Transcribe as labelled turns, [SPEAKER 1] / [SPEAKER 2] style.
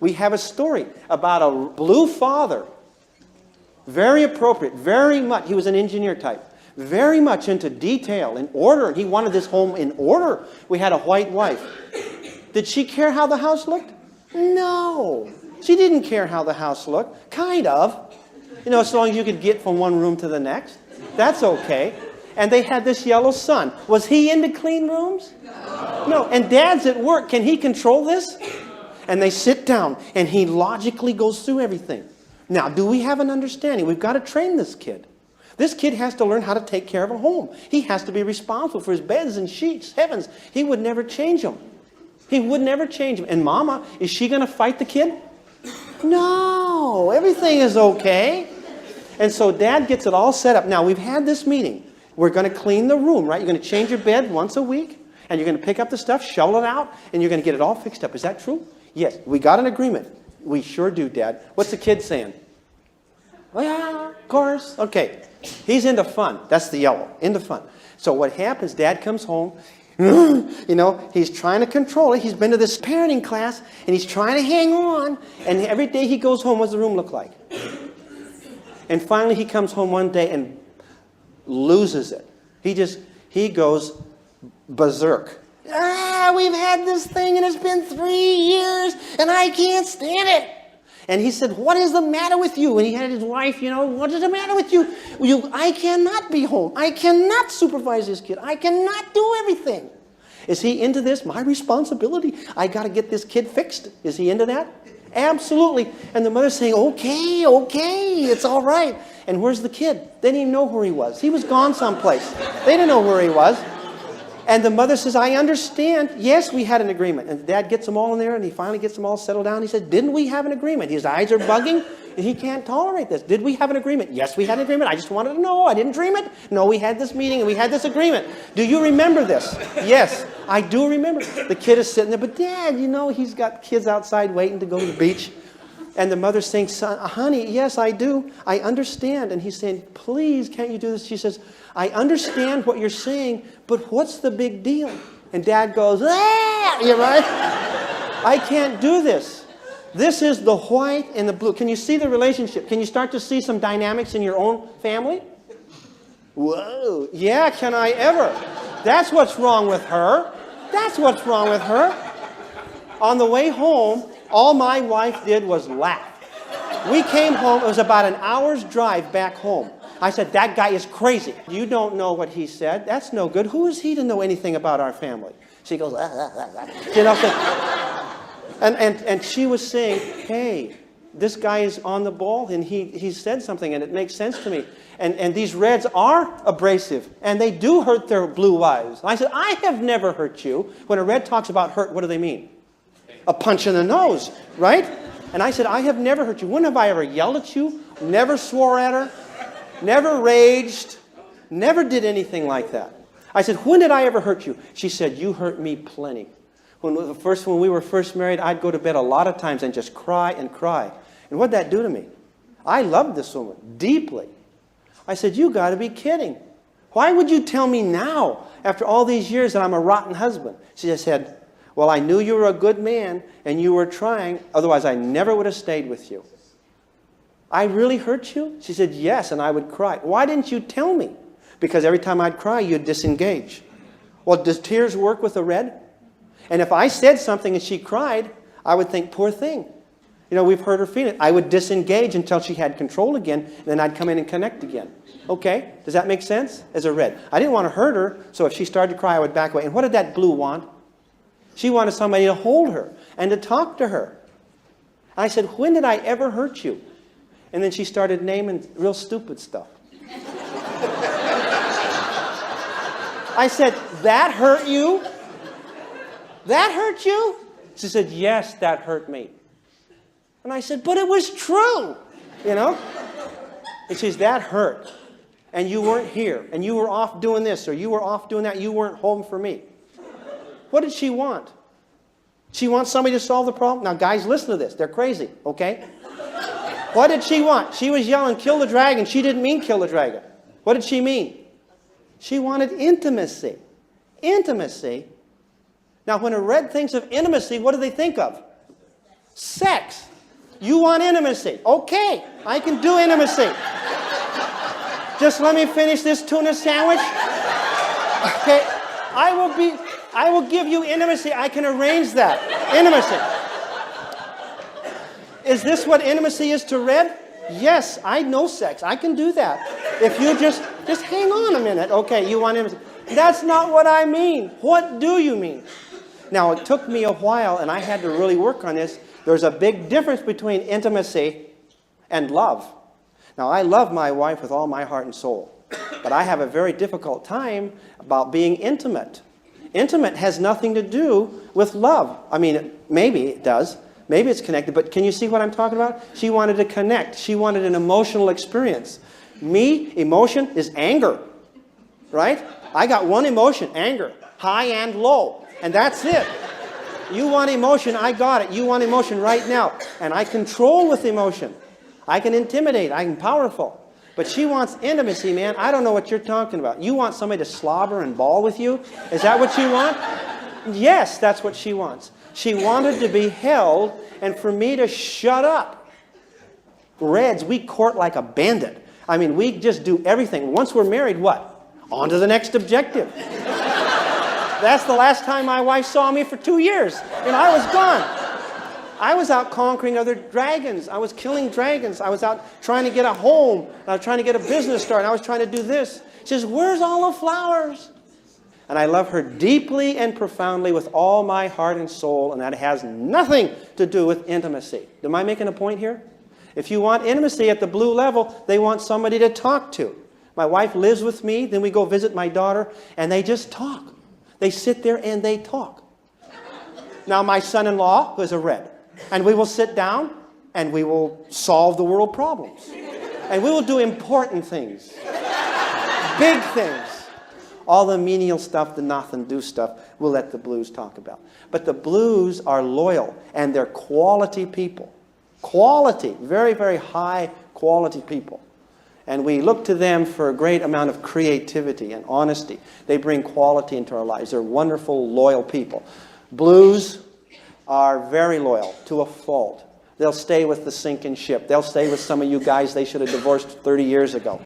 [SPEAKER 1] We have a story about a blue father. Very appropriate, very much. He was an engineer type. Very much into detail and order. He wanted this home in order. We had a white wife. Did she care how the house looked? No. She didn't care how the house looked. Kind of. You know, as long as you could get from one room to the next. That's okay. And they had this yellow son. Was he into clean rooms? No. And Dad's at work. Can he control this? And they sit down, and he logically goes through everything. Now, do we have an understanding? We've got to train this kid. This kid has to learn how to take care of a home. He has to be responsible for his beds and sheets. Heavens, he would never change them. He would never change them. And Mama, is she going to fight the kid? No, everything is okay. And so Dad gets it all set up. Now, we've had this meeting. We're going to clean the room, right? You're going to change your bed once a week, and you're going to pick up the stuff, shovel it out, and you're going to get it all fixed up. Is that true? Yes, we got an agreement. We sure do, Dad. What's the kid saying? Well, yeah, of course. Okay. He's into fun. That's the yellow. Into fun. So what happens, Dad comes home. You know, he's trying to control it. He's been to this parenting class, and he's trying to hang on. And every day he goes home, what does the room look like? And finally he comes home one day and loses it. He goes berserk. We've had this thing and it's been 3 years and I can't stand it. And he said, what is the matter with you? And he had his wife, you know, what is the matter with you? I cannot be home. I cannot supervise this kid. I cannot do everything. Is he into this? My responsibility. I got to get this kid fixed. Is he into that? Absolutely. And the mother's saying, okay, it's all right. And where's the kid? They didn't even know where he was. He was gone someplace. They didn't know where he was. And the mother says, I understand. Yes, we had an agreement. And Dad gets them all in there, and he finally gets them all settled down. He said, didn't we have an agreement? His eyes are bugging, and he can't tolerate this. Did we have an agreement? Yes, we had an agreement. I just wanted to know. I didn't dream it. No, we had this meeting, and we had this agreement. Do you remember this? Yes, I do remember. The kid is sitting there, but Dad, you know, he's got kids outside waiting to go to the beach. And the mother's saying, son, honey, yes, I do. I understand. And he's saying, please, can't you do this? She says, I understand what you're saying, but what's the big deal? And Dad goes, you're right. I can't do this. This is the white and the blue. Can you see the relationship? Can you start to see some dynamics in your own family? Whoa. Yeah, can I ever? That's what's wrong with her. That's what's wrong with her. On the way home, all my wife did was laugh. We came home. It was about an hour's drive back home. I said, that guy is crazy. You don't know what he said. That's no good. Who is he to know anything about our family? She goes, You know, and she was saying, hey, this guy is on the ball, and he said something, and it makes sense to me. And these reds are abrasive, and they do hurt their blue wives. I said, I have never hurt you. When a red talks about hurt, what do they mean? A punch in the nose, right? And I said, I have never hurt you. When have I ever yelled at you? Never swore at her? Never raged? Never did anything like that. I said, when did I ever hurt you? She said, you hurt me plenty. When we were first married, I'd go to bed a lot of times and just cry and cry. And what'd that do to me? I loved this woman deeply. I said, you got to be kidding. Why would you tell me now, after all these years, that I'm a rotten husband? She just said, well, I knew you were a good man and you were trying. Otherwise, I never would have stayed with you. I really hurt you? She said, yes, and I would cry. Why didn't you tell me? Because every time I'd cry, you'd disengage. Well, does tears work with a red? And if I said something and she cried, I would think, poor thing. You know, we've hurt her feelings. I would disengage until she had control again, and then I'd come in and connect again. Okay? Does that make sense? As a red. I didn't want to hurt her, so if she started to cry, I would back away. And what did that blue want? She wanted somebody to hold her and to talk to her. I said, when did I ever hurt you? And then she started naming real stupid stuff. I said, that hurt you? That hurt you? She said, yes, that hurt me. And I said, but it was true, you know? And she says, that hurt. And you weren't here. And you were off doing this, or you were off doing that. You weren't home for me. What did she want? She wants somebody to solve the problem? Now, guys, listen to this. They're crazy, okay? What did she want? She was yelling, kill the dragon. She didn't mean kill the dragon. What did she mean? She wanted intimacy. Intimacy. Now, when a red thinks of intimacy, what do they think of? Sex. You want intimacy. Okay, I can do intimacy. Just let me finish this tuna sandwich. Okay, I will give you intimacy. I can arrange that. Intimacy. Is this what intimacy is to Red? Yes, I know sex. I can do that. If you just hang on a minute. Okay, you want intimacy. That's not what I mean. What do you mean? Now, it took me a while, and I had to really work on this. There's a big difference between intimacy and love. Now, I love my wife with all my heart and soul, but I have a very difficult time about being intimate. Intimate has nothing to do with love. I mean, maybe it does. Maybe it's connected, but can you see what I'm talking about? She wanted to connect. She wanted an emotional experience. Me, emotion is anger, right? I got one emotion, anger, high and low, and that's it. You want emotion, I got it. You want emotion right now. And I control with emotion. I can intimidate, I'm powerful. But she wants intimacy, man. I don't know what you're talking about. You want somebody to slobber and bawl with you? Is that what you want? Yes, that's what she wants. She wanted to be held and for me to shut up. Reds, we court like a bandit. I mean, we just do everything. Once we're married, what? On to the next objective. That's the last time my wife saw me for 2 years. And I was gone. I was out conquering other dragons. I was killing dragons. I was out trying to get a home. I was trying to get a business started. I was trying to do this. She says, where's all the flowers? And I love her deeply and profoundly with all my heart and soul, and that has nothing to do with intimacy. Am I making a point here? If you want intimacy at the blue level, they want somebody to talk to. My wife lives with me, then we go visit my daughter, and they just talk. They sit there and they talk. Now my son-in-law is a Red, and we will sit down and we will solve the world problems. And we will do important things. Big things. All the menial stuff, the nothing do stuff, we'll let the blues talk about. But the blues are loyal, and they're quality people. Quality, very, very high quality people. And we look to them for a great amount of creativity and honesty. They bring quality into our lives. They're wonderful, loyal people. Blues are very loyal to a fault. They'll stay with the sinking ship. They'll stay with some of you guys they should have divorced 30 years ago.